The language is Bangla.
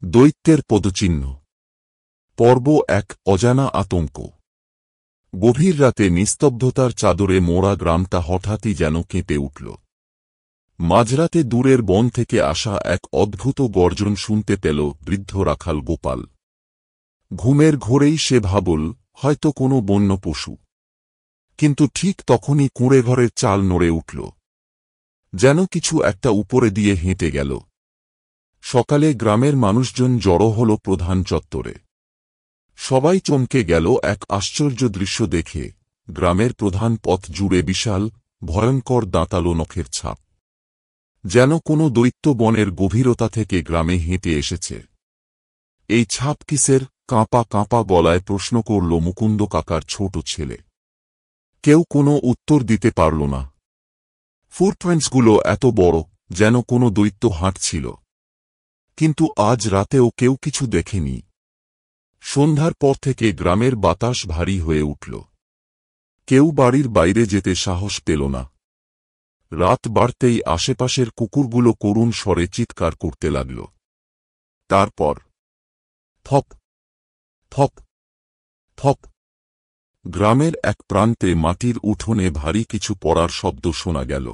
দৈত্যের পদচিহ্ন। পর্ব ১। অজানা আতঙ্ক। গভীর রাতে নিস্তব্ধতার চাদরে মোড়া গ্রামটা হঠাৎই যেন কেঁপে উঠল। মাঝরাতে দূরের বন থেকে আসা এক অদ্ভুত গর্জন শুনতে পেল বৃদ্ধ রাখাল গোপাল। ঘুমের ঘোরেই সে ভাবল, হয়তো কোনো বন্য পশু। কিন্তু ঠিক তখনই কুঁড়েঘরের চাল নড়ে উঠল, যেন কিছু একটা উপরে দিয়ে হেঁটে গেল। সকালে গ্রামের মানুষজন জড়ো হল প্রধান চত্বরে। সবাই চমকে গেল এক আশ্চর্য দৃশ্য দেখে। গ্রামের প্রধান পথ জুড়ে বিশাল, ভয়ঙ্কর দাঁতালো নখের ছাপ, যেন কোনো দৈত্য বনের গভীরতা থেকে গ্রামে হেঁটে এসেছে। এই ছাপ কিসের? কাঁপা কাঁপা গলায় প্রশ্ন করল মুকুন্দ কাকার ছোট ছেলে। কেউ কোনো উত্তর দিতে পারল না। ফুটপ্রিন্টসগুলো এত বড়, যেন কোনো দৈত্য হাঁটছিল। কিন্তু আজ রাতেও কেউ কিছু দেখেনি। সন্ধ্যার পর থেকে গ্রামের বাতাস ভারী হয়ে উঠল। কেউ বাড়ির বাইরে যেতে সাহস পেল না। রাত বাড়তেই আশেপাশের কুকুরগুলো করুণ স্বরে চিৎকার করতে লাগল। তারপর থপ থপ থপ, গ্রামের এক প্রান্তে মাটির উঠোনে ভারী কিছু পড়ার শব্দ শোনা গেল।